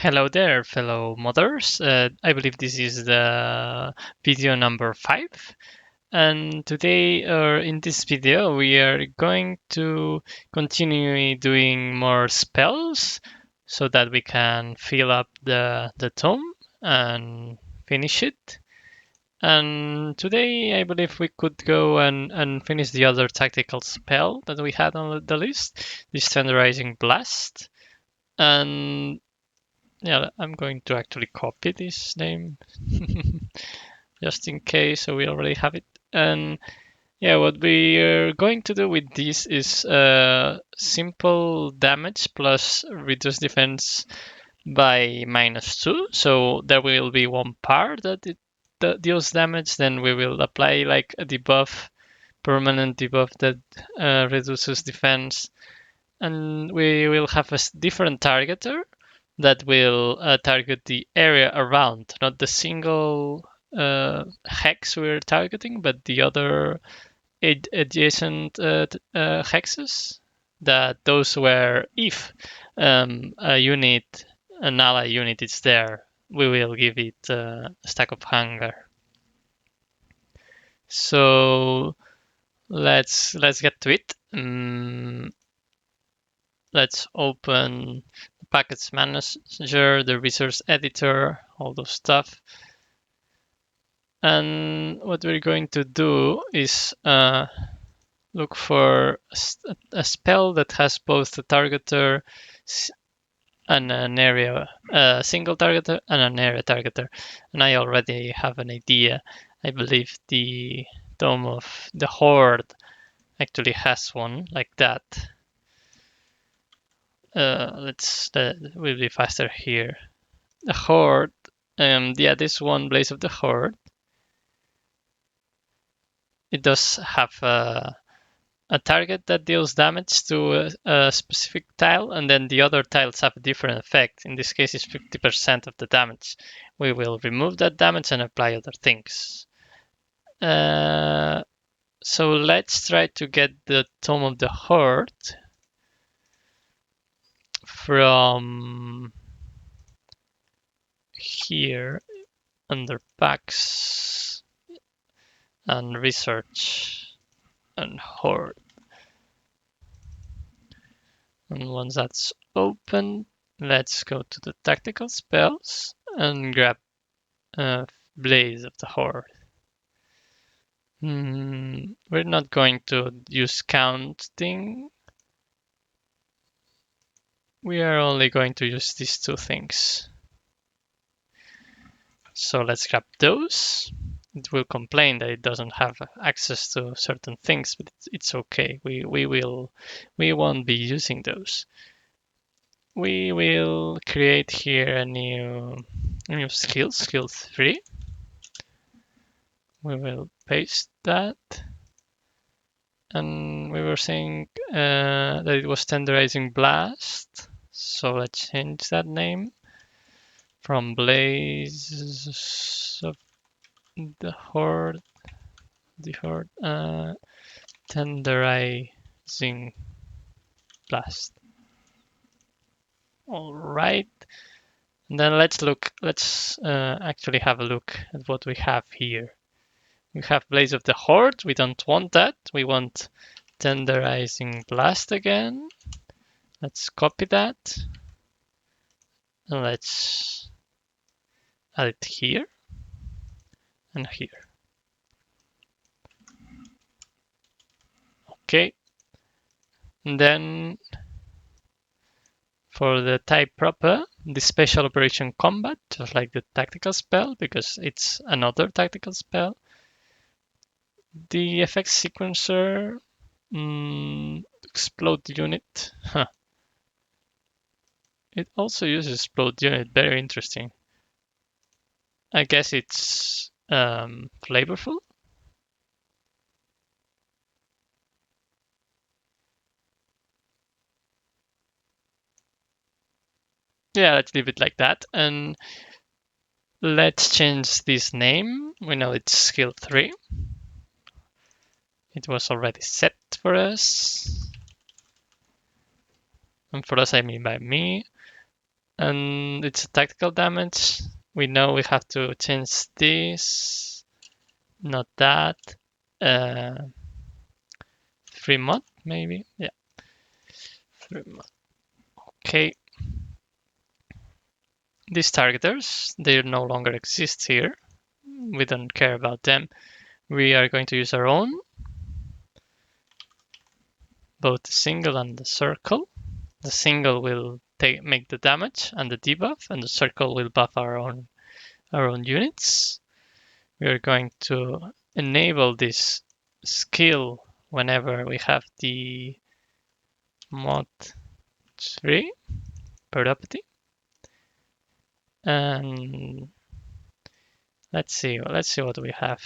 Hello there, fellow modders. I believe this is the video number 5. And today, or in this video, we are going to continue doing more spells so that we can fill up the tome and finish it. And today, I believe we could go and finish the other tactical spell that we had on the list, this Tenderizing Blast. And yeah, I'm going to actually copy this name just in case, so we already have it. And yeah, what we are going to do with this is simple damage plus reduce defense by -2. So there will be one part that deals damage, then we will apply like a debuff, permanent debuff that reduces defense, and we will have a different targeter that will target the area around, not the single hex we're targeting, but the other adjacent hexes. That those where if a unit, an ally unit is there, we will give it a stack of hunger. So let's get to it. Let's open the package manager, the resource editor, all those stuff. And what we're going to do is look for a spell that has both a targeter and an area, a single targeter and an area targeter. And I already have an idea. I believe the Tome of the Horde actually has one like that. Will be faster here. The Horde, yeah, this one, Blaze of the Horde, it does have a target that deals damage to a specific tile, and then the other tiles have a different effect. In this case, it's 50% of the damage. We will remove that damage and apply other things. So let's try to get the Tome of the Horde from here under packs and research and Horde. And once that's open, let's go to the tactical spells and grab Blaze of the Horde. We're not going to use counting. We are only going to use these two things. So let's grab those. It will complain that it doesn't have access to certain things, but it's okay. We won't be using those. We will create here a new skill 3. We will paste that. And we were saying that it was Tenderizing Blast. So let's change that name from Blaze of the Horde, Tenderizing Blast. All right. And then let's actually have a look at what we have here. We have Blaze of the Horde. We don't want that. We want Tenderizing Blast again. Let's copy that. And let's add it here and here. Okay. And then for the type proper, the special operation combat, just like the tactical spell, because it's another tactical spell. The effects sequencer, explode unit. Huh. It also uses explode unit. Very interesting. I guess it's flavorful. Yeah, let's leave it like that. And let's change this name. We know it's skill 3. It was already set for us. And for us, I mean by me. And it's a tactical damage. We know we have to change this, not that. Uh, Free mod, maybe? Yeah, free mod. Okay. These targeters, they no longer exist here. We don't care about them. We are going to use our own, both the single and the circle. The single will make the damage and the debuff, and the circle will buff our own units. We are going to enable this skill whenever we have the mod 3 property. And let's see what we have.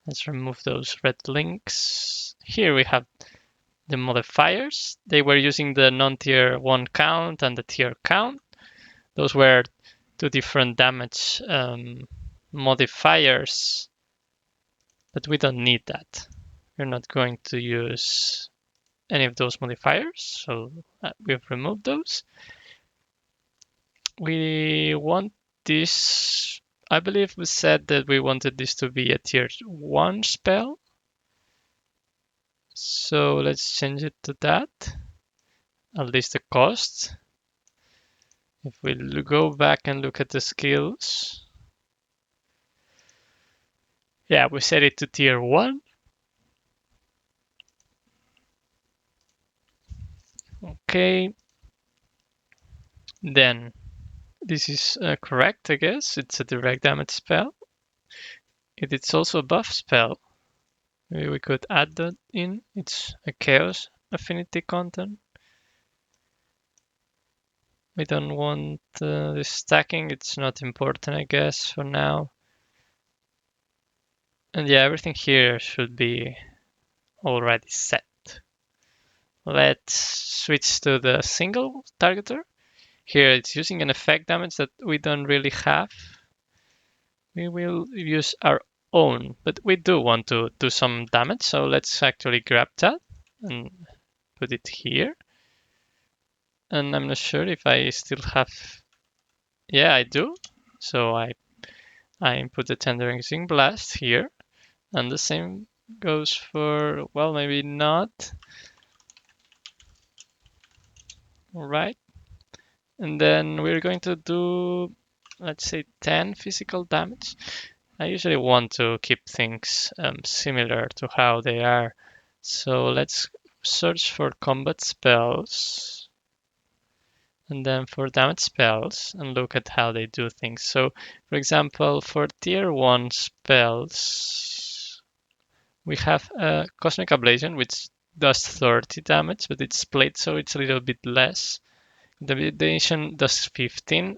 Let's remove those red links. Here we have the modifiers. They were using the non-tier 1 count and the tier count. Those were two different damage modifiers, but we don't need that. We're not going to use any of those modifiers, so we've removed those. We want this, I believe we said that we wanted this to be a tier 1 spell. So let's change it to that, at least the cost. If we go back and look at the skills, yeah, we set it to tier 1. Okay. Then this is correct, I guess. It's a direct damage spell. It's also a buff spell. Maybe we could add that in. It's a chaos affinity content. We don't want this stacking. It's not important, I guess, for now. And yeah, everything here should be already set. Let's switch to the single targeter. Here it's using an effect damage that we don't really have. We will use our own, but we do want to do some damage, so let's actually grab that and put it here. And I'm not sure if I still have... Yeah, I do. So I put the Tenderizing Blast here, and the same goes for, well, maybe not. All right. And then we're going to do, let's say, 10 physical damage. I usually want to keep things similar to how they are. So let's search for combat spells and then for damage spells and look at how they do things. So, for example, for tier 1 spells, we have a Cosmic Ablation, which does 30 damage, but it's split, so it's a little bit less. The Ablation does 15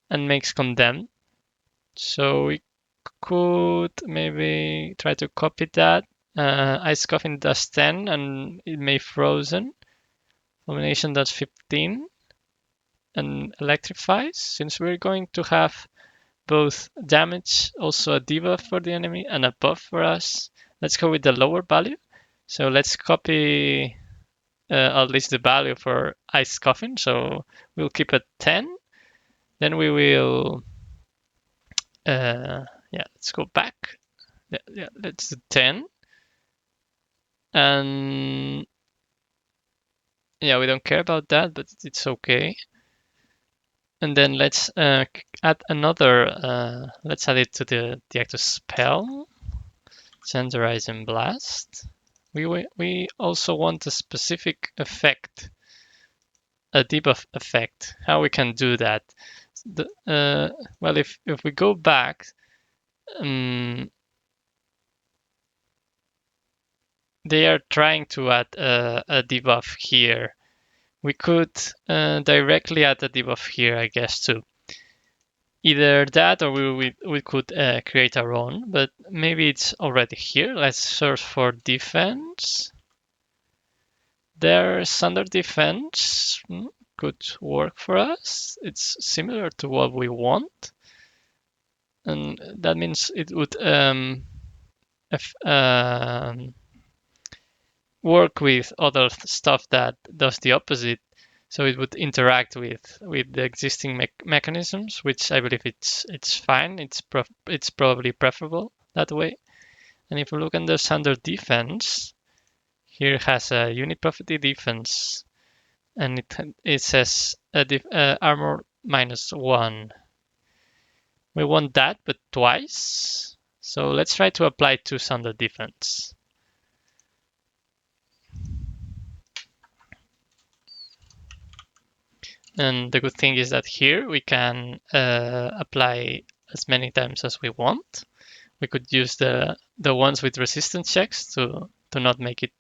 and makes Condemned. So we could maybe try to copy that. Ice Coffin does 10 and it may Frozen. Fulmination does 15 and Electrifies. Since we're going to have both damage, also a debuff for the enemy, and a buff for us, let's go with the lower value. So let's copy at least the value for Ice Coffin. So we'll keep it 10. Then we will, let's go back. Yeah, let's do 10. And yeah, we don't care about that, but it's okay. And then let's add another, let's add it to the active spell, Tenderizing Blast. We also want a specific effect, a debuff effect. How we can do that? Well, if we go back, they are trying to add a debuff here. We could directly add a debuff here, I guess, too. Either that or we could create our own, but maybe it's already here. Let's search for defense. There's under defense. Could work for us. It's similar to what we want. And that means it would work with other stuff that does the opposite. so it would interact with the existing mechanisms, which I believe it's fine. It's probably preferable that way. And if we look under standard defense, here it has a unit property defense, and it says armor -1. We want that, but twice. So let's try to apply 2 standard defense. And the good thing is that here we can apply as many times as we want. We could use the ones with resistance checks to not make it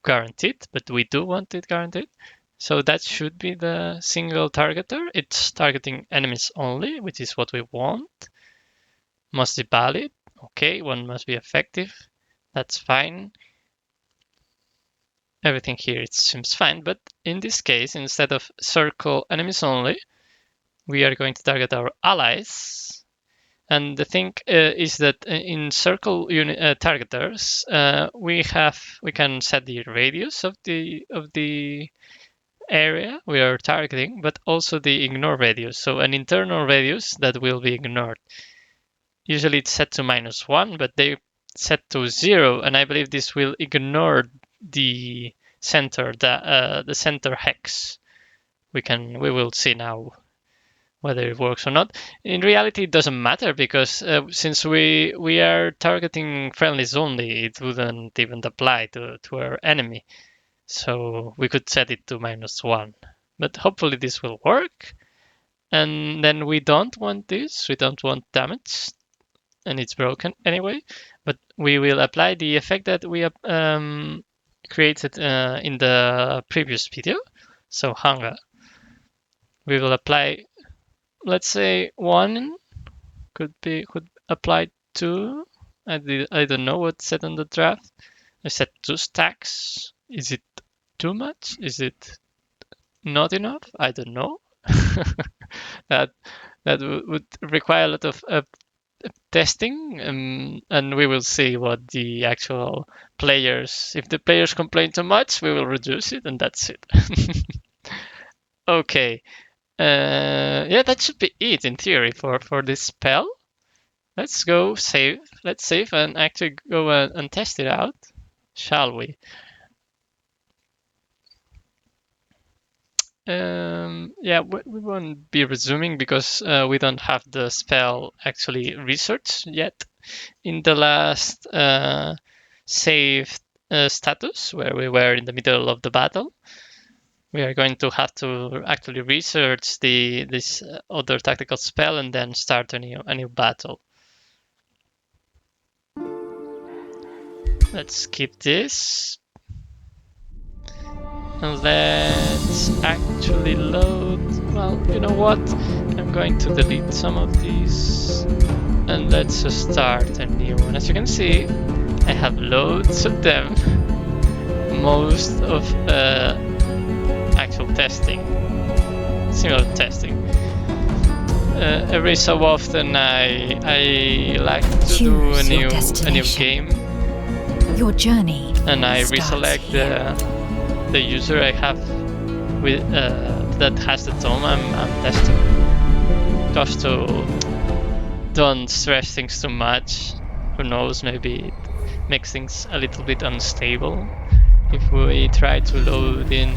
guaranteed, but we do want it guaranteed. So that should be the single targeter. It's targeting enemies only, which is what we want. Must be valid. Okay, one must be effective. That's fine. Everything here it seems fine, but in this case, instead of circle enemies only, we are going to target our allies. And the thing is that in circle unit targeters, we can set the radius of the area we are targeting, but also the ignore radius. So an internal radius that will be ignored. Usually it's set to -1, but they set to 0, and I believe this will ignore the center, the center hex. We will see now whether it works or not. In reality, it doesn't matter because since we are targeting friendlies only, it wouldn't even apply to our enemy. So we could set it to -1, but hopefully this will work. And then we don't want this. We don't want damage, and it's broken anyway. But we will apply the effect that we created in the previous video. So hunger. We will apply, let's say 1 could apply 2. I don't know what's set on the draft. I set 2 stacks. Is it too much? Is it not enough? I don't know. that would require a lot of testing, and we will see what the actual players. If the players complain too much, we will reduce it, and that's it. Okay. Yeah, that should be it in theory for this spell. Let's go save. Let's save and actually go and test it out, shall we? Yeah, we won't be resuming because we don't have the spell actually researched yet. In the last save status, where we were in the middle of the battle, we are going to have to actually research this other tactical spell and then start a new battle. Let's skip this. And let's actually load. Well, you know what? I'm going to delete some of these. And let's just start a new one. As you can see, I have loads of them. Most of actual testing. Similar testing. Every so often I like to do a new game. Your journey. And I reselect the user I have with that has the Tome I'm testing. Just to don't stress things too much. Who knows, maybe it makes things a little bit unstable if we try to load in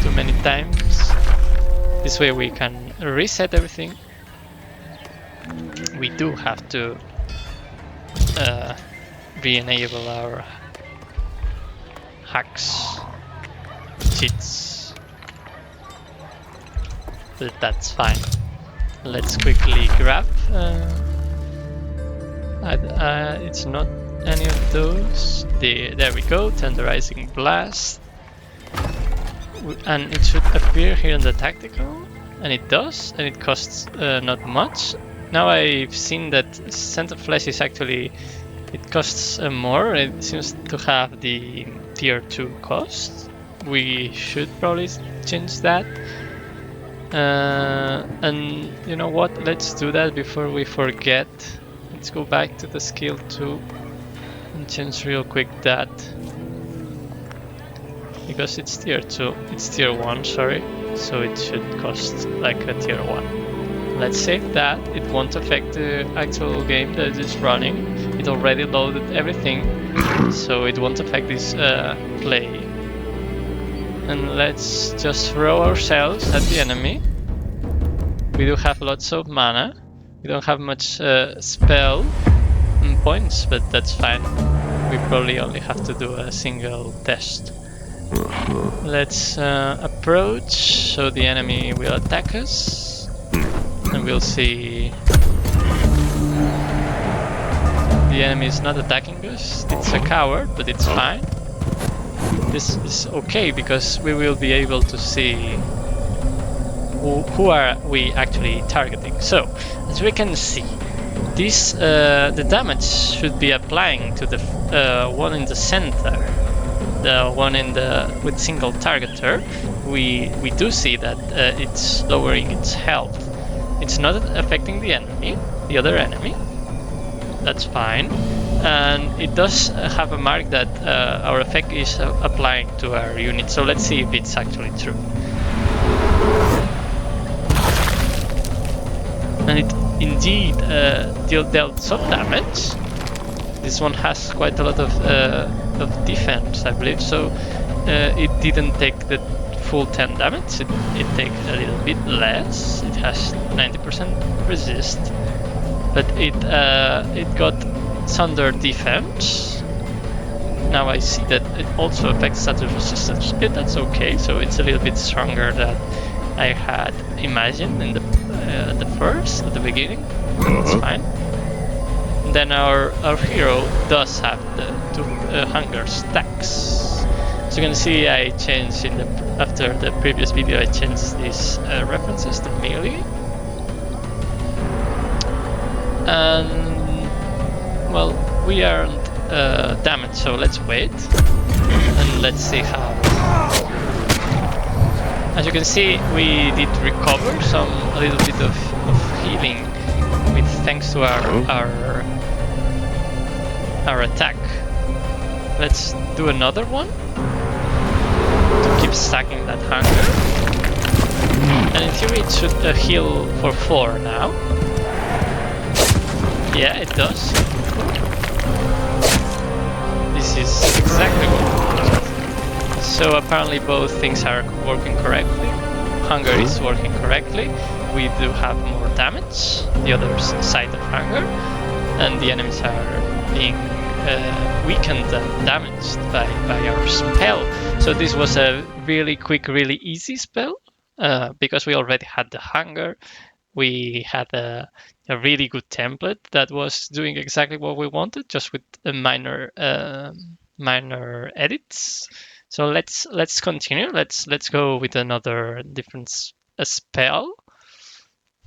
too many times. This way we can reset everything. We do have to re-enable our hacks, cheats, but that's fine. Let's quickly grab. It's not any of those. There we go, Tenderizing Blast. And it should appear here in the tactical, and it does, and it costs not much. Now I've seen that Scent of Flesh is actually, it costs more. It seems to have the tier 2 cost. We should probably change that. And you know what? Let's do that before we forget. Let's go back to the skill 2 and change real quick that. because it's tier 2. It's tier 1, sorry. So it should cost like a tier 1. Let's save that. It won't affect the actual game that is running. It already loaded everything, so it won't affect this play. And let's just throw ourselves at the enemy. We do have lots of mana. We don't have much spell points, but that's fine. We probably only have to do a single test. Let's approach, so the enemy will attack us, and we'll see. The enemy is not attacking us. It's a coward, but it's fine. This is okay because we will be able to see who are we actually targeting. So, as we can see, this the damage should be applying to the one in the center, the one in the with single targeter. We do see that it's lowering its health. It's not affecting the enemy, the other enemy. That's fine. And it does have a mark that our effect is applying to our unit. So let's see if it's actually true. And it indeed dealt some damage. This one has quite a lot of defense, I believe, so it didn't take the full 10 damage. It takes a little bit less. It has 90% resist, but it got Thunder defense. Now I see that it also affects status resistance, but that's okay. So it's a little bit stronger than I had imagined in the at the beginning. It's fine. And then our hero does have the two hunger stacks. So you can see I changed after the previous video. I changed these references to melee. And well, we aren't damaged, so let's wait and let's see how. As you can see, we did recover a little bit of healing with thanks to our attack. Let's do another one to keep stacking that hunger. And in theory, it should heal for 4 now. Yeah, it does. This is exactly what we wanted. So apparently both things are working correctly. Hunger is working correctly. We do have more damage, the other side of hunger, and the enemies are being weakened and damaged by our spell. So this was a really quick, really easy spell because we already had the hunger. We had a really good template that was doing exactly what we wanted, just with a minor edits. So let's continue. Let's go with another different spell.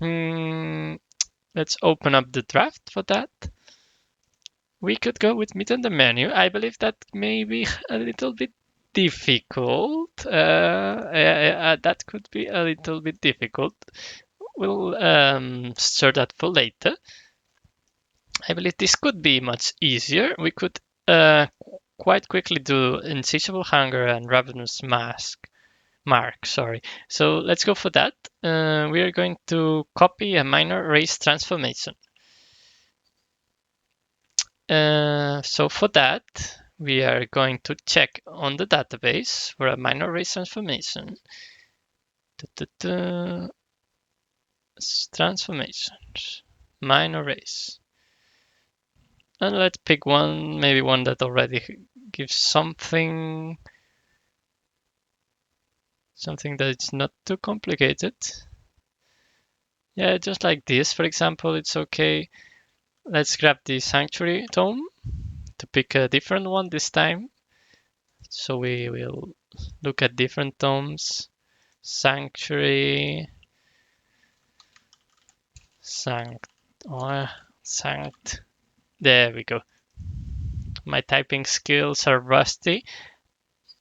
Let's open up the draft for that. We could go with Meet in the Menu. I believe that may be a little bit difficult. That could be a little bit difficult. We'll store that for later. I believe this could be much easier. We could quite quickly do Insatiable Hunger and Ravenous Mark. Sorry. So let's go for that. We are going to copy a minor race transformation. So for that, we are going to check on the database for a minor race transformation. Transformations, minor race. And let's pick one, maybe one that already gives something that's not too complicated. Yeah, just like this, for example, it's okay. Let's grab the Sanctuary Tome to pick a different one this time. So we will look at different tomes. Sanctuary, Sanct. There we go. My typing skills are rusty.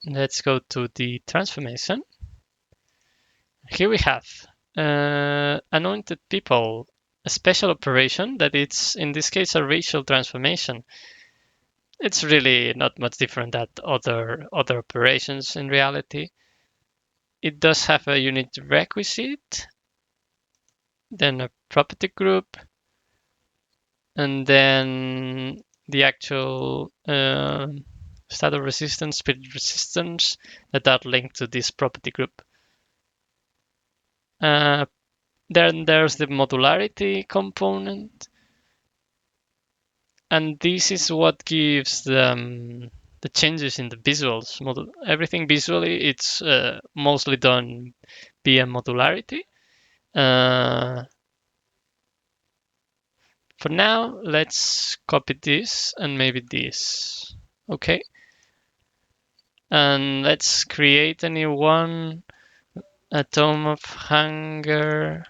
Let's go to the transformation. Here we have Anointed People, a special operation that it's in this case a racial transformation. It's really not much different than other operations in reality. It does have a unit requisite, then a property group, and then the actual status resistance, speed resistance that are linked to this property group. Uh, then there's the modularity component, and this is what gives the changes in the visuals. Everything visually, it's mostly done via modularity. Uh, for now, let's copy this and maybe this. Okay, and let's create a new one. A Tome of Hunger,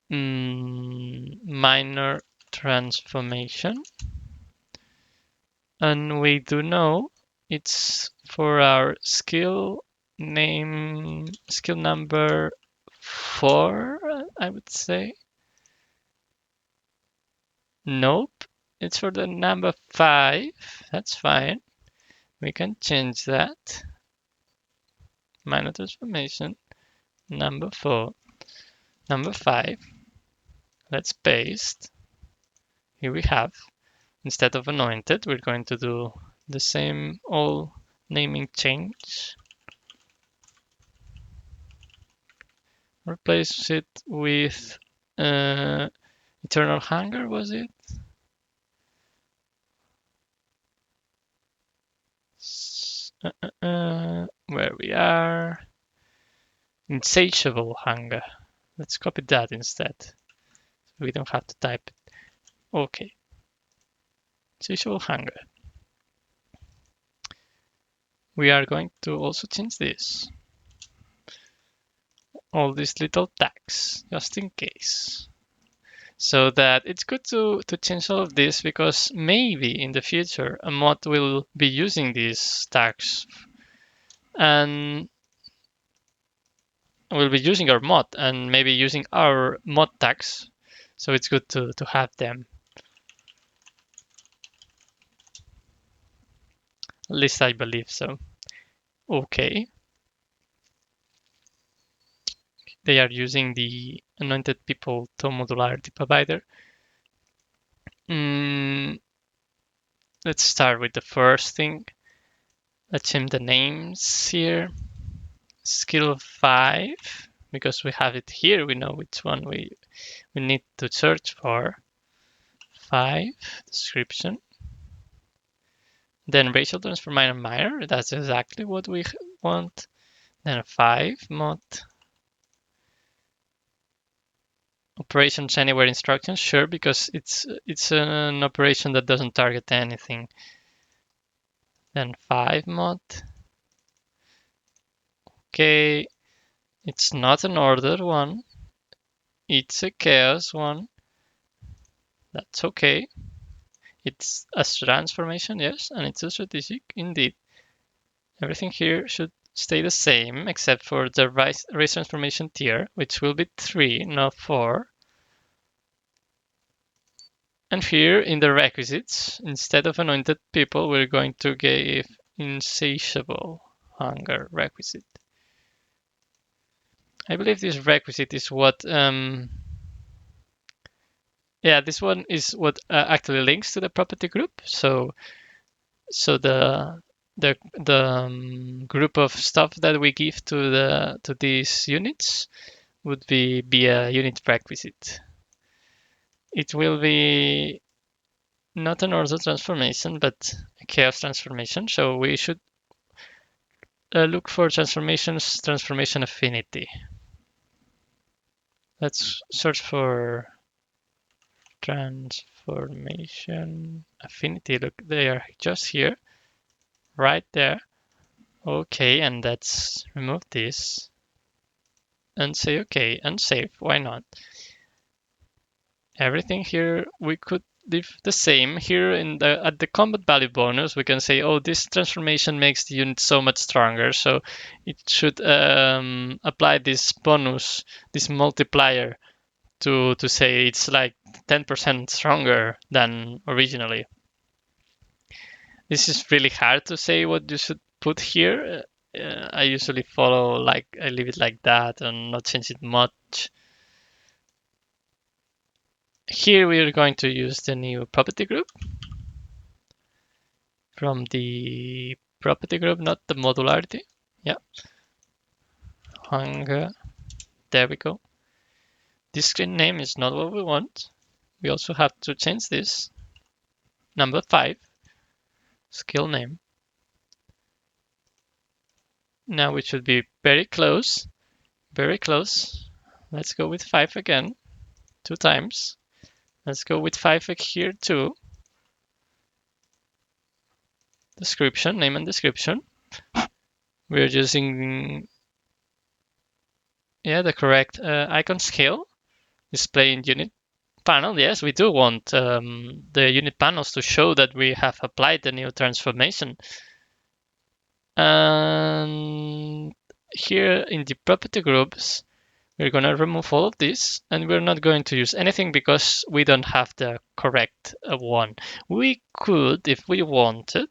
minor transformation. And we do know it's for our skill number 4, I would say. Nope, it's for the number 5. That's fine. We can change that. Minor transformation, number 4, number 5. Let's paste. Here we have. Instead of anointed, we're going to do the same old naming change. Replace it with Eternal Hunger, was it? Where we are. Insatiable Hunger. Let's copy that instead. We don't have to type it. Okay. Insatiable Hunger. We are going to also change this. All these little tags, just in case. So that it's good to change all of this because maybe in the future a mod will be using these tags and we'll be using our mod and maybe using our mod tags. So it's good to have them. At least I believe so. Okay. They are using the Anointed People to modularity provider. Let's start with the first thing. Let's change the names here. Skill 5, because we have it here, we know which one we need to search for. 5, description. Then racial transfer minor, that's exactly what we want. Then 5 mod. Operations anywhere instructions, sure, because it's an operation that doesn't target anything. Then 5 mod. Okay, it's not an ordered one. It's a chaos one. That's okay. It's a transformation, yes, and it's a strategic indeed. Everything here should stay the same except for the race transformation tier, which will be 3, not 4. And here in the requisites, instead of anointed people, we're going to give insatiable hunger requisite. I believe this requisite is what, yeah, this one is what actually links to the property group. So the group of stuff that we give to these units would be a unit requisite. It will be not an order transformation, but a chaos transformation. So we should look for transformation affinity. Let's search for transformation affinity. Look, they are just here, right there. Okay, and let's remove this and say okay and save. Why not? Everything here we could leave the same. Here in the at the combat value bonus, we can say, oh, this transformation makes the unit so much stronger, so it should apply this bonus, this multiplier, to say it's like 10% stronger than originally. This is really hard to say what you should put here. I usually follow like I leave it like that and not change it much. Here we are going to use the new property group from the property group, not the modularity. Yeah, hunger. There we go. This screen name is not what we want. We also have to change this. Number 5, skill name. Now we should be very close, very close. Let's go with 5 again, 2 times. Let's go with 5 here too. Description, name and description. We're using, yeah, the correct icon scale. Display in unit panel. Yes, we do want the unit panels to show that we have applied the new transformation. And here in the property groups, we're going to remove all of this, and we're not going to use anything because we don't have the correct one. We could, if we wanted,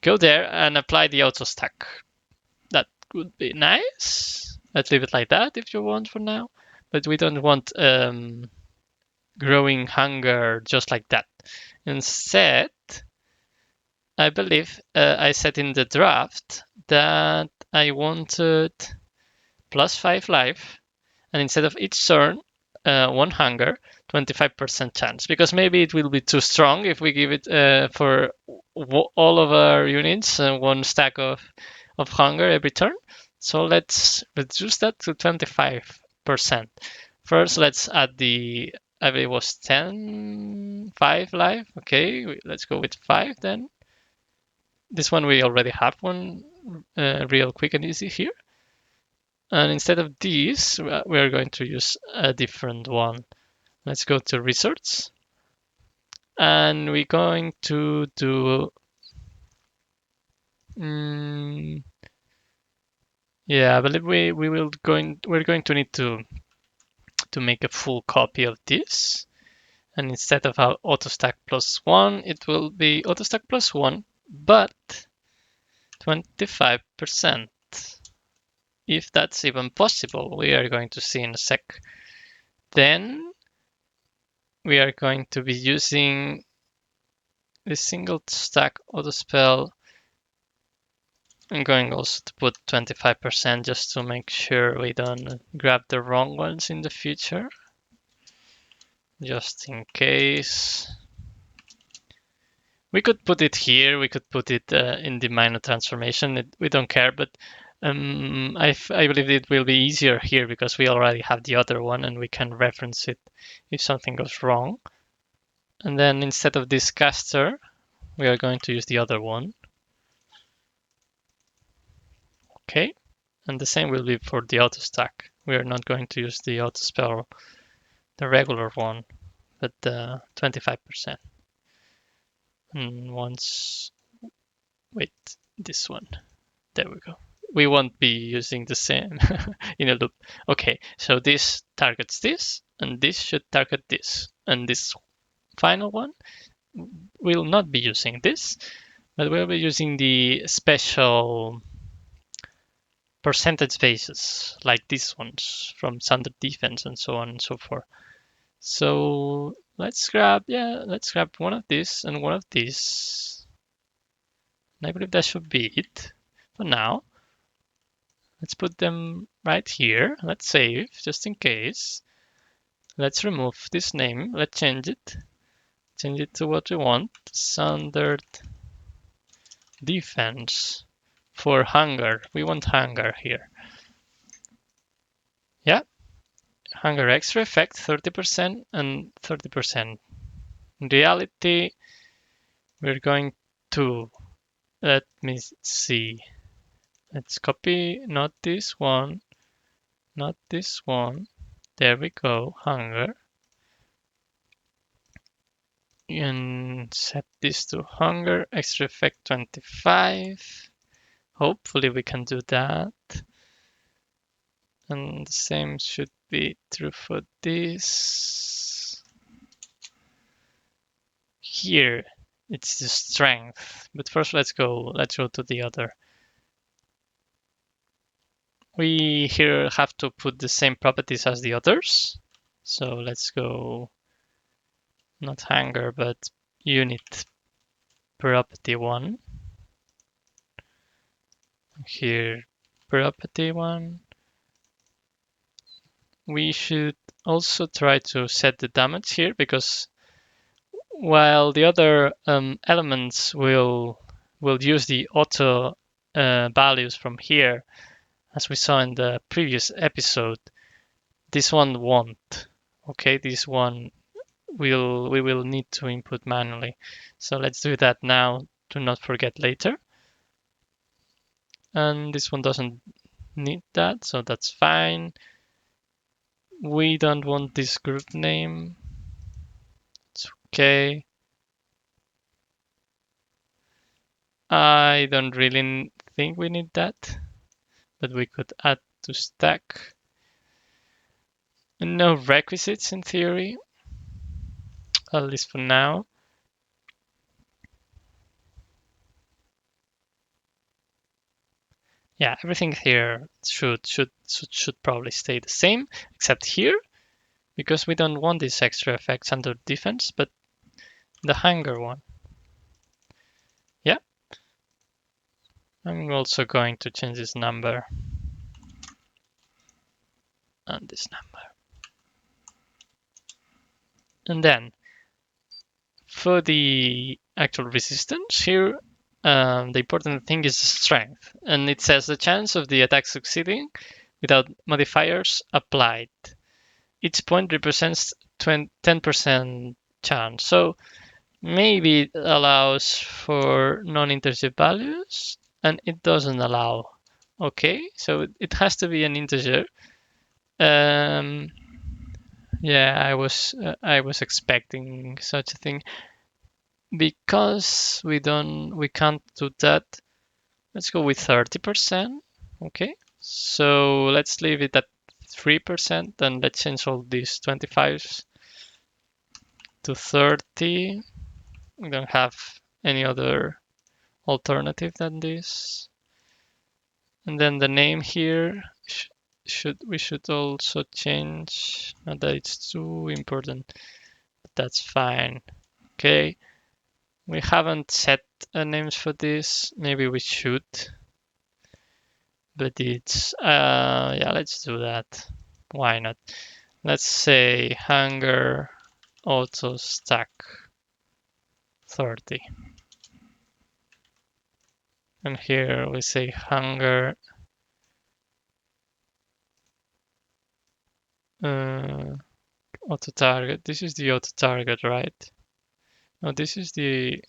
go there and apply the auto stack. That would be nice. Let's leave it like that if you want for now. But we don't want growing hunger just like that. Instead, I believe I said in the draft that I wanted +5 life, and instead of each turn, 1 hunger, 25% chance. Because maybe it will be too strong if we give it for all of our units 1 stack of hunger every turn. So let's reduce that to 25%. First, let's add the, I believe it was 5 life. Okay, let's go with 5 then. This one we already have one real quick and easy here. And instead of these, we are going to use a different one. Let's go to resorts. And we're going to do, yeah, I believe we're going to need to make a full copy of this. And instead of our autostack +1, it will be autostack +1, but 25%. If that's even possible, we are going to see in a sec. Then we are going to be using the single stack autospell. I'm going also to put 25% just to make sure we don't grab the wrong ones in the future. Just in case. We could put it here, we could put it in the minor transformation, we don't care, but I believe it will be easier here because we already have the other one and we can reference it if something goes wrong. And then instead of this caster, we are going to use the other one. Okay, and the same will be for the auto stack. We are not going to use the auto spell, the regular one, but the 25%. And once, wait, this one, there we go. We won't be using the same in a loop. Okay, so this targets this, and this should target this. And this final one will not be using this, but we'll be using the special percentage bases like these ones from standard defense and so on and so forth. So let's grab one of these and one of these. And I believe that should be it for now. Let's put them right here. Let's save just in case. Let's remove this name. Let's change it. Change it to what we want. Standard defense for hunger. We want hunger here. Yeah, hunger extra effect 30% and 30%. In reality, we're going to, let me see. Let's copy, not this one, not this one. There we go, hunger. And set this to hunger, extra effect 25. Hopefully we can do that. And the same should be true for this. Here, it's the strength. But first, let's go to the other. We here have to put the same properties as the others. So let's go not hanger, but unit property one. Here, property one. We should also try to set the damage here because while the other elements will use the auto values from here, as we saw in the previous episode, this one won't. Okay, this one we will need to input manually. So let's do that now to not forget later. And this one doesn't need that, so that's fine. We don't want this group name. It's okay. I don't really think we need that, but we could add to stack. No requisites in theory, at least for now. Yeah, everything here should probably stay the same, except here, because we don't want these extra effects under defense, but the hanger one. Yeah, I'm also going to change this number and this number. And then for the actual resistance here, the important thing is strength. And it says the chance of the attack succeeding without modifiers applied. Each point represents 10% chance. So maybe it allows for non-integer values and it doesn't allow. Okay, so it has to be an integer. Um, yeah, I was expecting such a thing. Because we can't do that, let's go with 30%. Okay, so let's leave it at 3%, and let's change all these 25s to 30. We don't have any other alternative than this. And then the name here we should also change. Not that it's too important, but that's fine. Okay, we haven't set names for this. Maybe we should, but it's yeah. Let's do that. Why not? Let's say hanger auto stack 30, and here we say hanger auto target. This is the auto target, right? No, this is the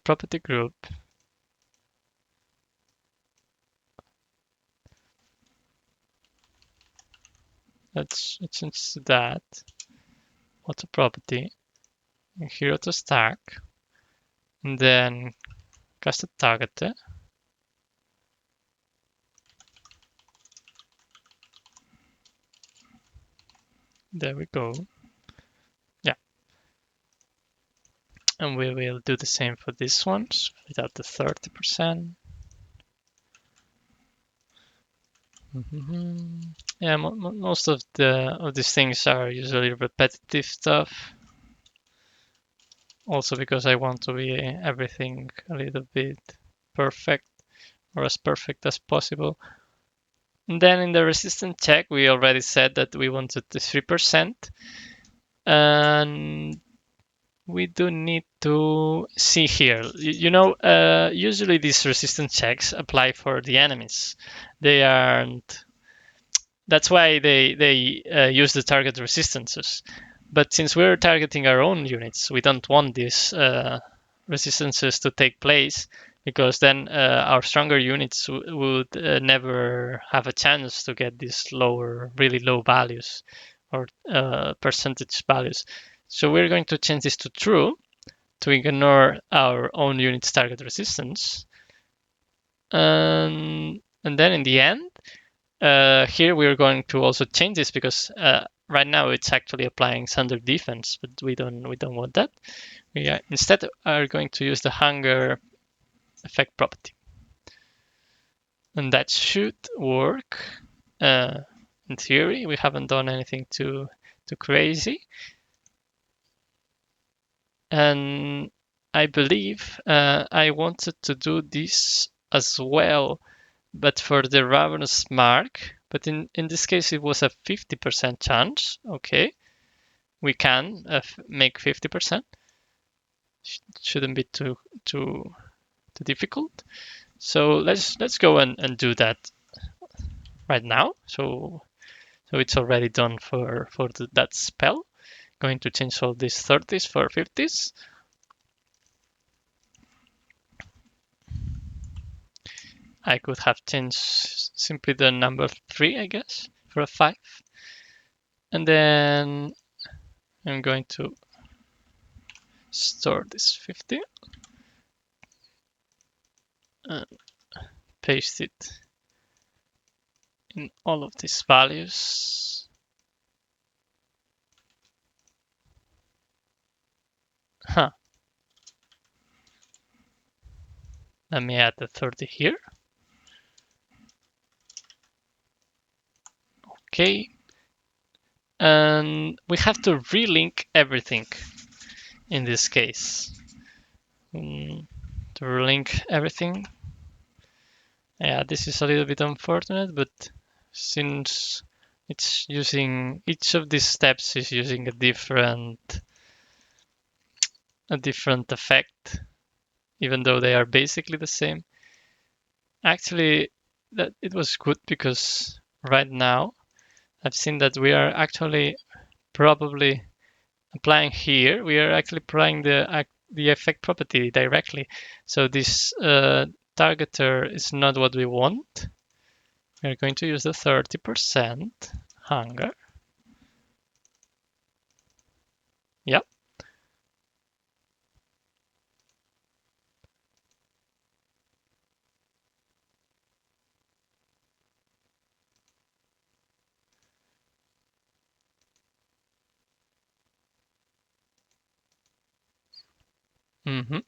property group. Let's change to that. Auto property. And here auto stack. And then cast a target. There we go. Yeah. And we will do the same for this ones without the 30%. Yeah, most of these things are usually repetitive stuff. Also because I want to be everything a little bit perfect or as perfect as possible. And then in the resistance check, we already said that we wanted the 3%. And we do need to see here. Usually these resistance checks apply for the enemies. They aren't. That's why they use the target resistances. But since we're targeting our own units, we don't want these resistances to take place because then our stronger units would never have a chance to get these lower, really low values or percentage values. So we're going to change this to true to ignore our own unit's target resistance. And then in the end, here we're going to also change this because right now it's actually applying thunder defense, but we don't want that. We are, instead are going to use the hunger effect property, and that should work. Uh, in theory, we haven't done anything too crazy, and I believe I wanted to do this as well, but for the Ravenous Mark. But in this case, it was a 50% chance. Okay, we can make 50%. Shouldn't be too difficult. So let's go and do that right now. So it's already done for that spell. Going to change all these 30s for 50s. I could have changed simply the number 3, I guess, for a 5. And then I'm going to store this 50 and paste it in all of these values. Huh. Let me add the 30 here. Okay. And we have to relink everything in this case. To relink everything. Yeah, this is a little bit unfortunate, but since it's using each of these steps is using a different effect, even though they are basically the same. Actually, that it was good because right now I've seen that we are actually probably applying here. We are actually applying the effect property directly. So this targeter is not what we want. We're going to use the 30% hunger. Yep. Mm-hmm.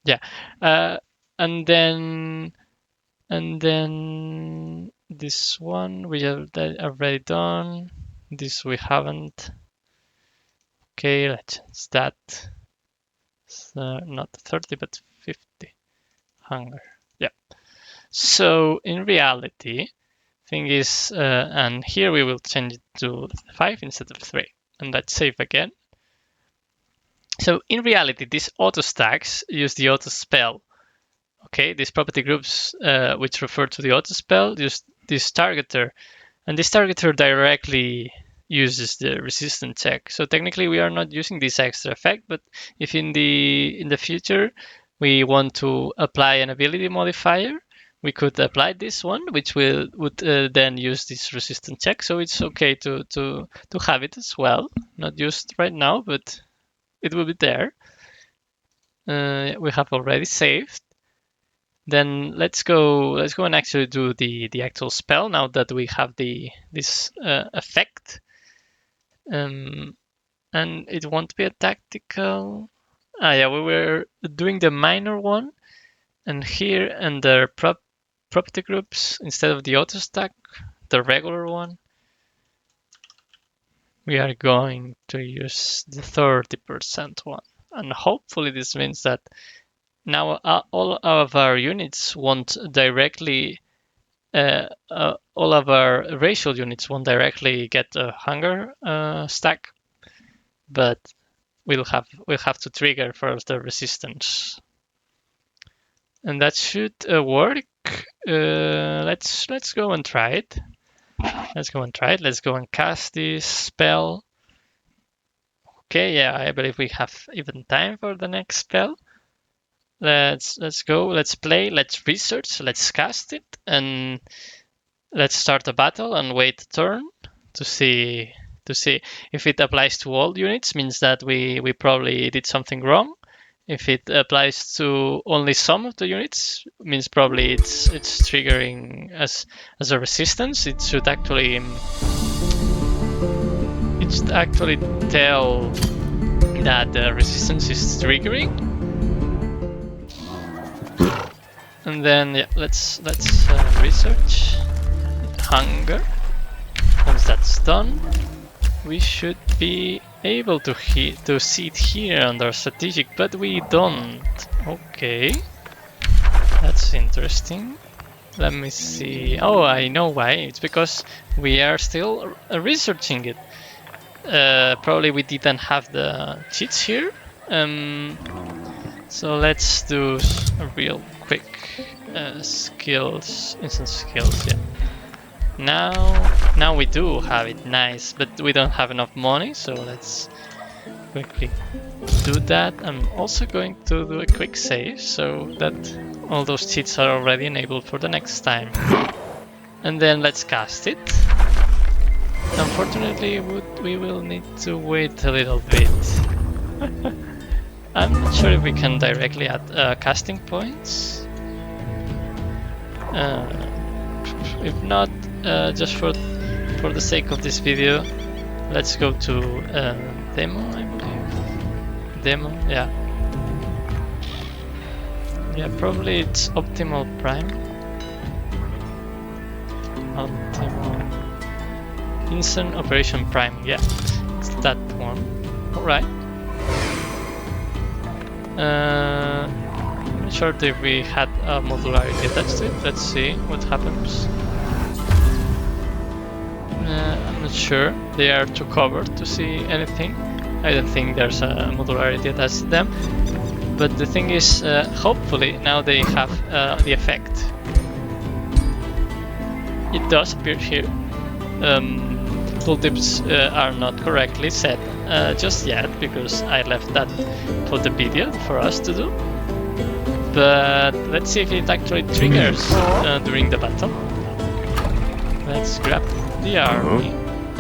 Yeah. Uh, and then this one we have already done. This we haven't. Okay, let's change that. So not 30 but 50 hunger. Yeah. So in reality, thing is, and here we will change it to 5 instead of 3. And let's save again. So in reality, these auto stacks use the auto spell. Okay, these property groups which refer to the auto spell use this targeter, and this targeter directly uses the resistance check. So technically, we are not using this extra effect, but if in the future we want to apply an ability modifier, we could apply this one, which would then use this resistance check. So it's okay to have it as well. Not used right now, but it will be there. We have already saved. Then let's go and actually do the actual spell now that we have this effect. And it won't be a tactical. Yeah, we were doing the minor one, and here under property groups, instead of the auto stack, the regular one, we are going to use the 30% one. And hopefully this means that now all of our units won't directly, all of our racial units won't directly get a hunger stack, but we'll have to trigger first the resistance, and that should work. Let's go and try it. Let's go and cast this spell. Okay, yeah, I believe we have even time for the next spell. Let's go. Let's play. Let's research. Let's cast it, and let's start a battle and wait a turn to see if it applies to all units. Means that we probably did something wrong. If it applies to only some of the units, means probably it's triggering as a resistance. It should actually should actually tell that the resistance is triggering. And then yeah, let's research hunger. Once that's done, we should be able to see it here under strategic, but we don't. Okay, that's interesting. Let me see. Oh, I know why. It's because we are still researching it. Probably we didn't have the cheats here. So let's do a real quick skills, instant skills. Yeah. Now we do have it. Nice, but we don't have enough money. So let's quickly do that. I'm also going to do a quick save so that all those cheats are already enabled for the next time. And then let's cast it. Unfortunately, we will need to wait a little bit. I'm not sure if we can directly add casting points. If not, just for the sake of this video, let's go to demo, I believe. Demo, yeah. Yeah, probably it's optimal prime. Optimal instant operation prime. Yeah, it's that one. All right. I'm not sure if we had a modularity attached to it. Let's see what happens. I'm not sure. They are too covered to see anything. I don't think there's a modularity attached to them. But the thing is, hopefully now they have the effect. It does appear here. Tooltips are not correctly set just yet because I left that for the video for us to do. But let's see if it actually triggers during the battle. Let's grab the army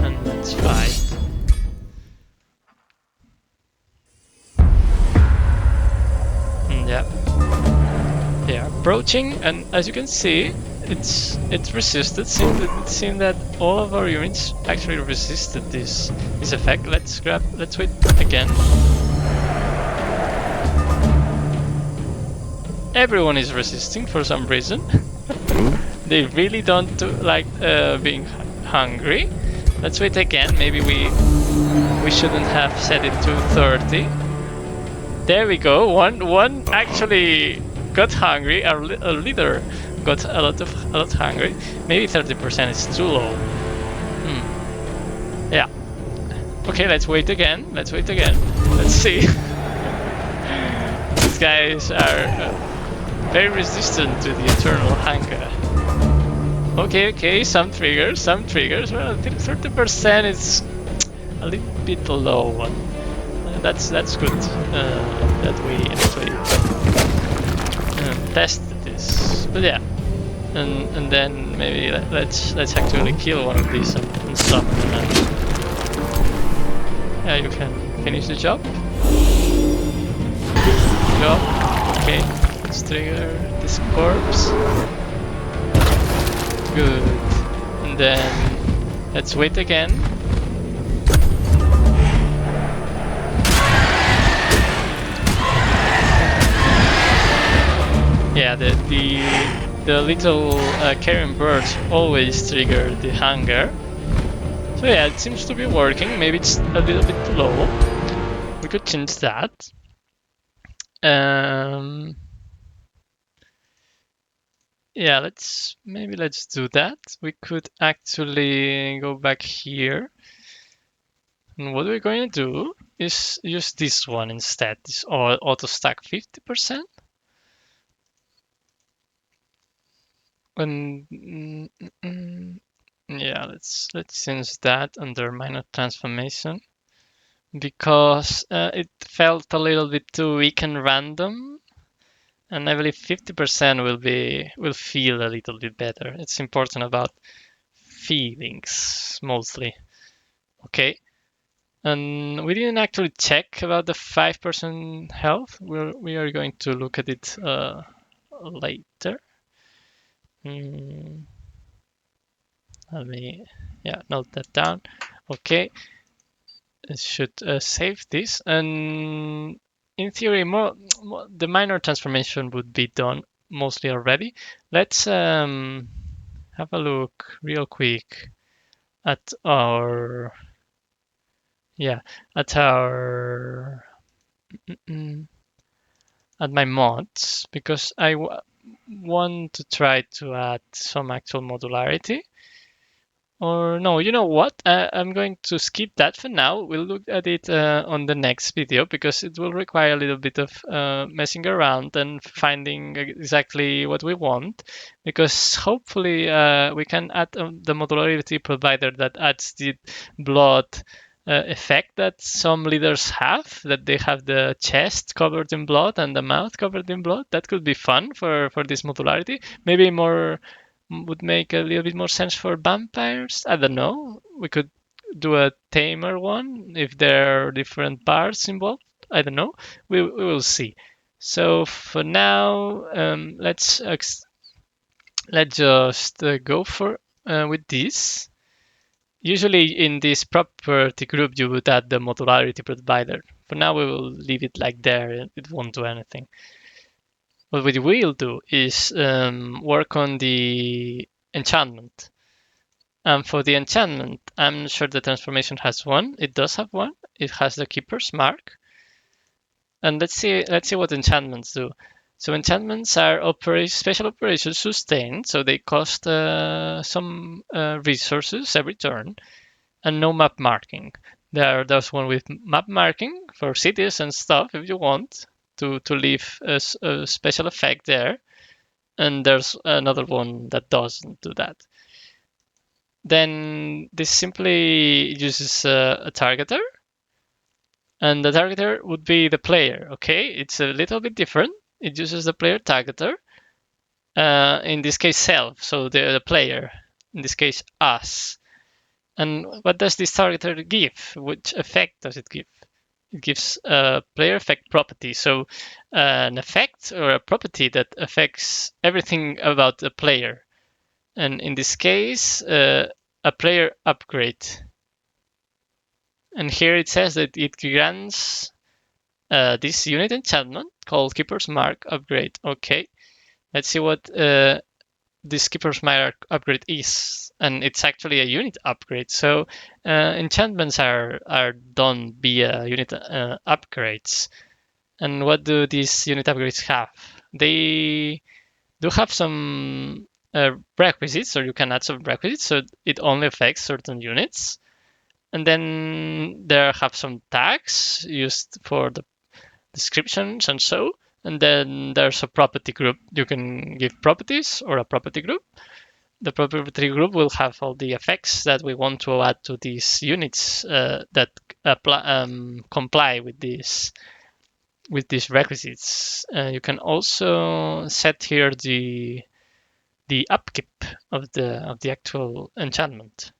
and let's fight. Yeah, they are approaching, and as you can see, it's resisted. It seemed that all of our units actually resisted this effect. Let's wait again. Everyone is resisting for some reason. They really don't like being hungry. Let's wait again. Maybe we shouldn't have set it to 30. There we go. One actually got hungry. Our leader got a lot hungry. Maybe 30% is too low. Yeah. Okay, let's wait again. Let's see. These guys are very resistant to the eternal hunger. Okay, some triggers. Well, 30% is a little bit low. That's good that we actually tested this. But yeah, and then maybe let's actually kill one of these and stop. Yeah, you can finish the job. Okay, let's trigger this corpse. Good. And then let's wait again. Yeah, the little carrion birds always trigger the hunger. So yeah, it seems to be working. Maybe it's a little bit too low. We could change that. Yeah, let's do that. We could actually go back here. And what we're going to do is use this one instead. This auto stack 50%. And yeah, let's change that under minor transformation because it felt a little bit too weak and random. And I believe 50% will feel a little bit better. It's important about feelings mostly. Okay. And we didn't actually check about the 5% health. We are going to look at it later. Let me note that down. Okay. should save this, and in theory, the minor transformation would be done mostly already. Let's have a look real quick at our yeah at our mm, at my mods because want to try to add some actual modularity. Or no, you know what? I'm going to skip that for now. We'll look at it on the next video because it will require a little bit of messing around and finding exactly what we want. Because hopefully we can add the modularity provider that adds the blood effect that some leaders have, that they have the chest covered in blood and the mouth covered in blood. That could be fun for this modularity. Maybe more would make a little bit more sense for vampires. I don't know. We could do a tamer one if there are different parts involved. I don't know. We will see. So for now, let's just go for with this. Usually in this property group, you would add the modularity provider. For now, we will leave it like there. It won't do anything. What we will do is work on the enchantment. And for the enchantment, I'm sure the transformation has one. It does have one. It has the Keeper's Mark. And let's see what enchantments do. So enchantments are special operations sustained, so they cost some resources every turn, and no map marking. There are those one with map marking for cities and stuff if you want to leave a special effect there. And there's another one that doesn't do that. Then this simply uses a targeter, and the targeter would be the player. Okay, it's a little bit different. It uses the player targeter, in this case self, so the player, in this case us. And what does this targeter give? Which effect does it give? It gives a player effect property, so an effect or a property that affects everything about the player. And in this case, a player upgrade. And here it says that it grants this unit enchantment called Keeper's Mark upgrade. Okay, let's see what this Keeper's Mark upgrade is. And it's actually a unit upgrade. So enchantments are done via unit upgrades. And what do these unit upgrades have? They do have some requisites, or you can add some requisites, so it only affects certain units. And then there have some tags used for the descriptions and so. And then there's a property group. You can give properties or a property group. The property group will have all the effects that we want to add to these units that comply with these requisites. You can also set here the upkeep of the actual enchantment.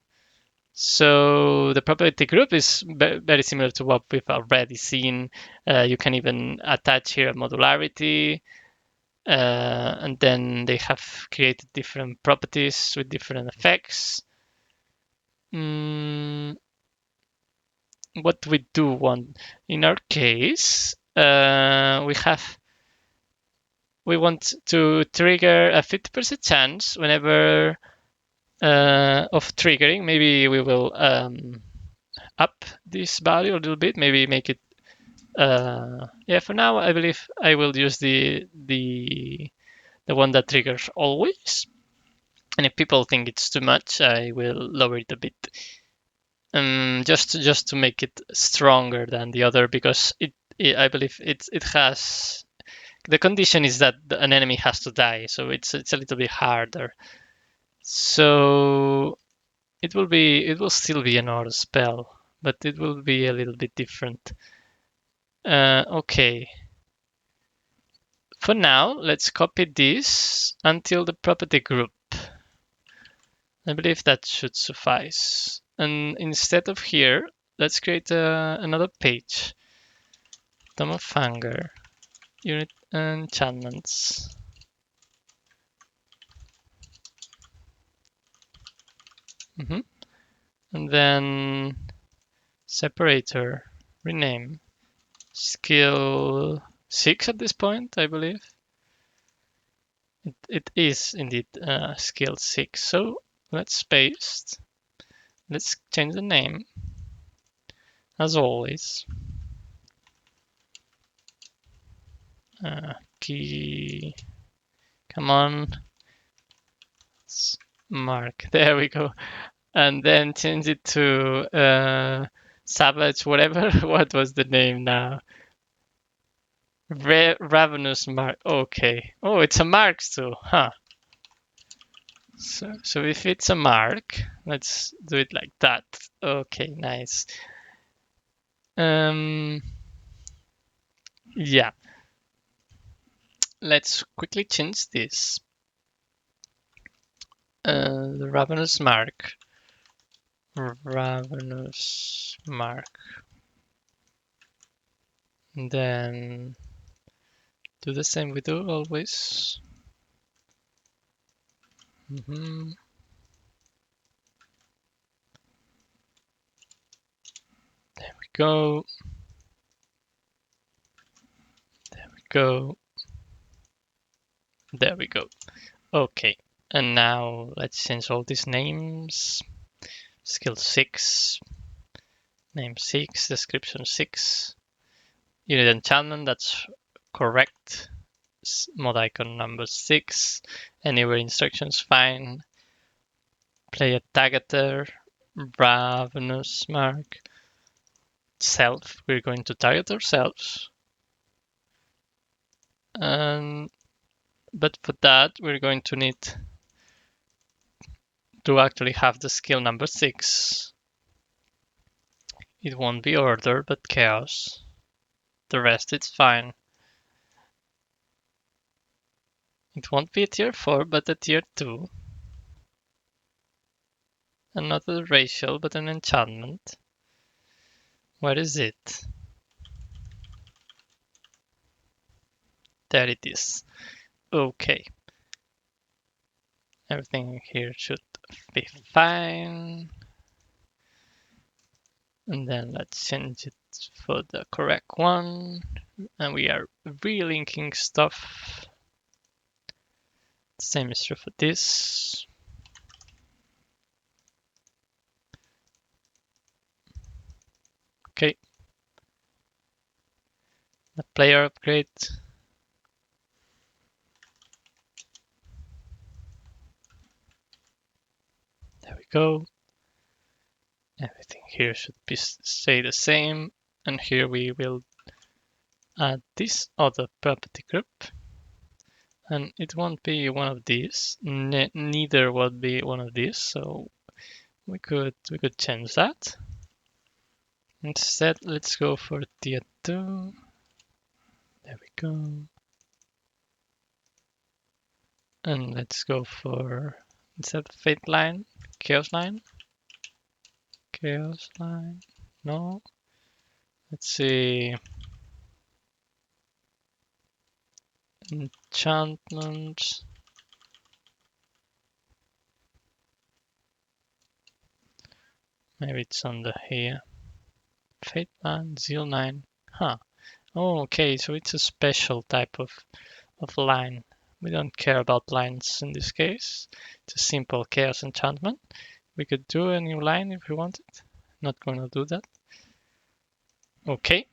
So the property group is very similar to what we've already seen. You can even attach here modularity, and then they have created different properties with different effects. Mm, what we do want in our case, we want to trigger a 50% chance whenever of triggering. Maybe we will up this value a little bit, maybe make it yeah, for now I believe I will use the one that triggers always, and if people think it's too much I will lower it a bit, just to make it stronger than the other, because I believe it has the condition is that an enemy has to die, so it's a little bit harder. So it will still be an auto spell, but it will be a little bit different. Okay. For now, let's copy this until the property group. I believe that should suffice. And instead of here, let's create another page. Tome of Anger, unit enchantments. And then Separator. Rename. Skill 6 at this point, I believe. It is indeed skill 6. So let's paste. Let's change the name as always. Key. Come on. Mark. There we go. And then change it to Savage, whatever. What was the name now? Ravenous Mark. Okay. Oh, it's a Marks too, huh? So if it's a mark, let's do it like that. Okay, nice. Um, yeah. Let's quickly change this. The Ravenous Mark. Ravenous Mark. And then do the same we do always. Mm-hmm. There we go. There we go. There we go. Okay. And now let's change all these names. Skill 6. Name 6. Description 6. Unit enchantment, that's correct. Mod icon number 6. Anywhere instructions, fine. Player targeter. Ravenous Mark. Self, we're going to target ourselves. But for that, we're going to need to actually have the skill number 6. It won't be order, but chaos. The rest it's fine. It won't be a tier 4, but a tier 2. And not a racial, but an enchantment. Where is it? There it is. Okay. Everything here should be fine. And then let's change it for the correct one. And we are relinking stuff. Same is true for this. Okay. The player upgrade. There we go. Everything here should be stay the same. And here we will add this other property group. And it won't be one of these. Neither will be one of these. So we could change that. Instead, let's go for tier 2. There we go. And let's go for, instead of fate line, chaos line. Chaos line. No. Let's see. Enchantment. Maybe it's under here. Fate line, Zeal 9. Huh. Oh, okay, so it's a special type of line. We don't care about lines in this case. It's a simple chaos enchantment. We could do a new line if we wanted. Not going to do that. Okay.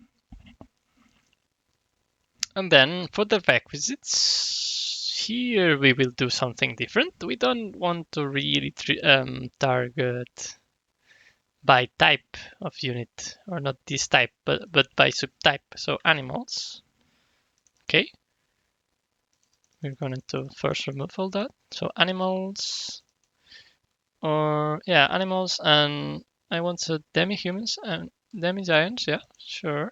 And then for the requisites, here we will do something different. We don't want to really target by type of unit, or not this type, but by subtype. So animals. Okay. We're going to first remove all that. So animals, or yeah, animals, and I want demi-humans and demi-giants. Yeah, sure.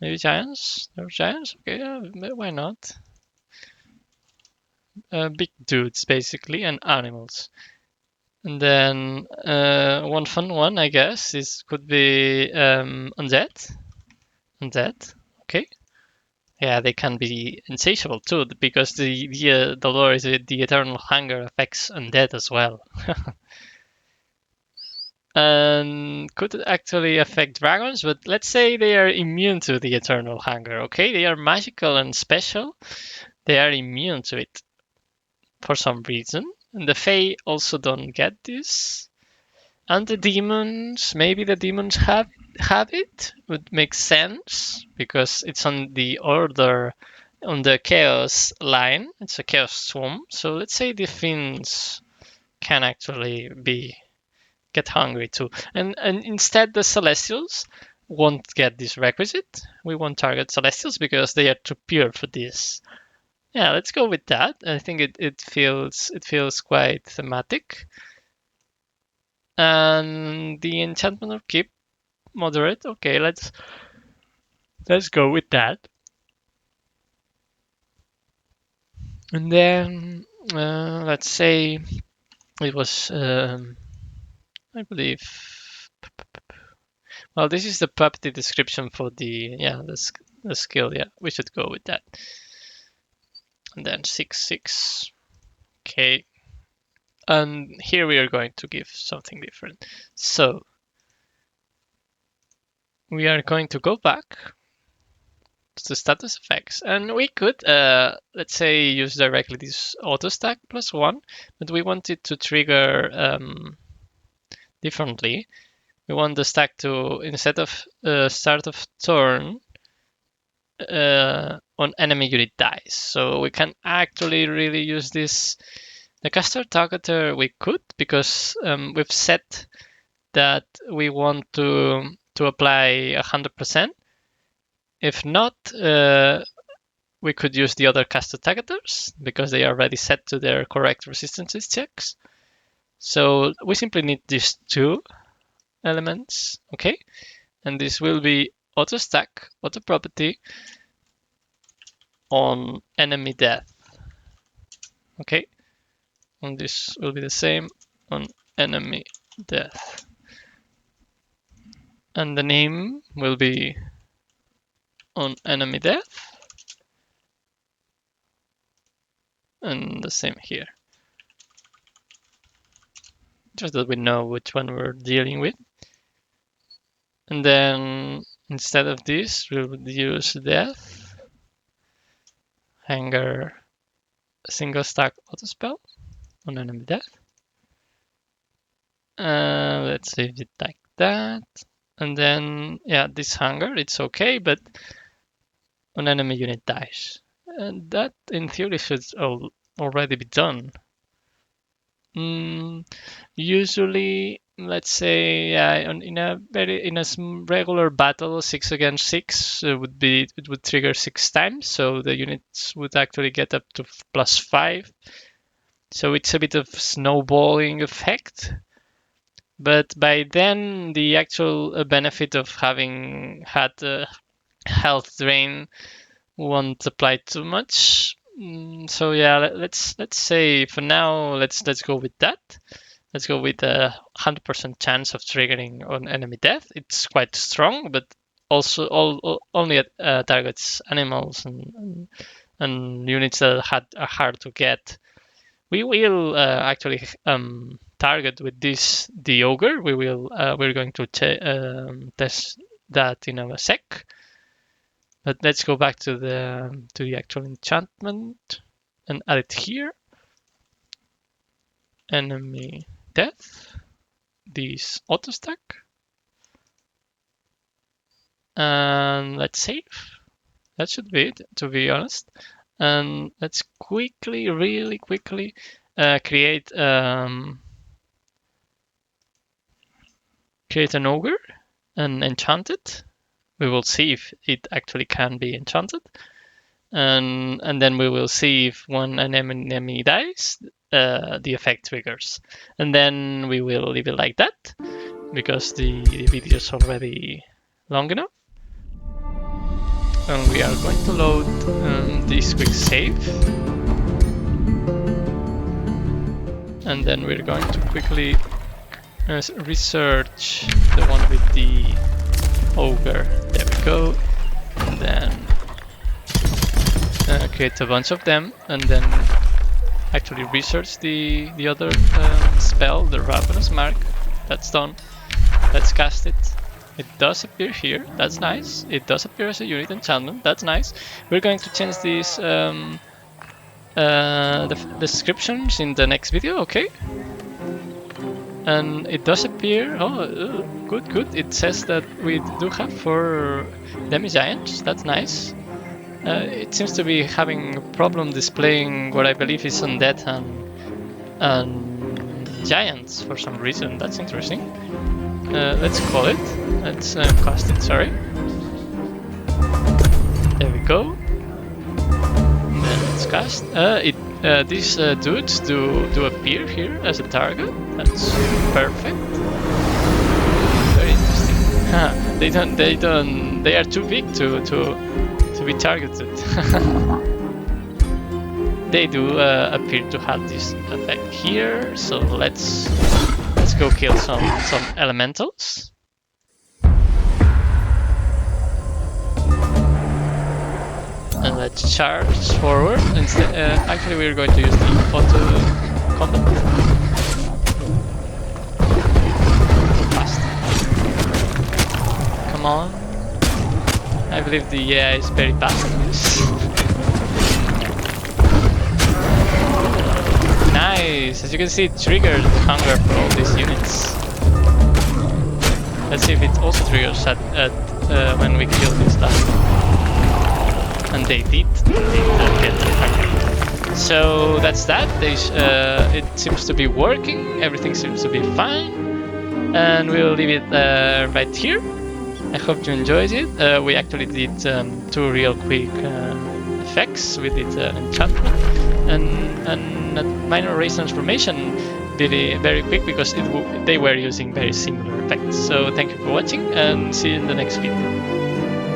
Maybe giants. There are giants. Okay, yeah, why not? Big dudes basically, and animals. And then one fun one, I guess, could be undead. Undead. Okay. Yeah, they can be insatiable too, because the lore is the eternal hunger affects undead as well. and could actually affect dragons, but let's say they are immune to the eternal hunger. Okay, they are magical and special. They are immune to it for some reason. And the Fae also don't get this. And the demons, maybe the demons have it. Would make sense because it's on the order on the chaos line. It's a chaos swarm. So let's say the fiends can actually be get hungry too. And instead the celestials won't get this requisite. We won't target celestials because they are too pure for this. Yeah, let's go with that. I think it feels quite thematic. And the enchantment of keep moderate. Okay, let's go with that. And then let's say it was I believe. Well, this is the property description for the skill. Yeah, we should go with that. And then 6/6. Okay, and here we are going to give something different. So we are going to go back to status effects, and we could let's say use directly this auto stack +1, but we want it to trigger differently. We want the stack to, instead of start of turn, on enemy unit dies. So we can actually really use this. The caster targeter we could, because we've set that we want to apply 100%. If not, we could use the other caster targeters because they are already set to their correct resistances checks. So we simply need these two elements, okay? And this will be auto stack, auto property on enemy death, okay? And this will be the same on enemy death. And the name will be on enemy death. And the same here. Just that we know which one we're dealing with. And then instead of this, we would use death, hanger, single stack auto spell on enemy death. Let's save it like that. And then, yeah, this hanger, it's okay, but on enemy unit dies. And that, in theory, should already be done. Usually, let's say, in a regular battle, 6 against 6 it would trigger 6 times, so the units would actually get up to +5. So it's a bit of snowballing effect. But by then, the actual benefit of having had health drain won't apply too much. So yeah, let's say for now, let's go with that. Let's go with a 100% chance of triggering on enemy death. It's quite strong, but also only targets animals and units that are hard to get. We will actually target with this the ogre. We're going to test that in a sec. But let's go back to the actual enchantment and add it here. Enemy death. This auto stack. And let's save. That should be it, to be honest. And let's really quickly, create an ogre and enchant it. We will see if it actually can be enchanted. And then we will see if when an enemy dies, the effect triggers. And then we will leave it like that, because the video is already long enough. And we are going to load this quick save. And then we're going to quickly research the one with the ogre. There we go. And then create a bunch of them, and then actually research the other spell, the Ravenous Mark. that's done. Let's cast it. It does appear here, that's nice. It does appear as a unit enchantment, that's nice. We're going to change these the descriptions in the next video, okay? And it does appear, good, good. It says that we do have 4 demi-giants, that's nice. It seems to be having a problem displaying what I believe is undead and giants for some reason. That's interesting. Let's call it. Let's cast it, sorry. There we go. And then let's cast. These dudes do appear here as a target. That's perfect. Very interesting. They are too big to be targeted. They do appear to have this effect here, so let's go kill some elementals. And let's charge forward. Instead, actually, we're going to use the auto combat. Fast. Come on. I believe the AI is very fast on this. Nice! As you can see, it triggered hunger for all these units. Let's see if it also triggers at when we kill this last one. And they did get the hunger. So that's that. It seems to be working. Everything seems to be fine. And we'll leave it right here. I hope you enjoyed it. We actually did 2 real quick effects. We did enchantment and a minor race transformation very quick because they were using very similar effects. So thank you for watching and see you in the next video.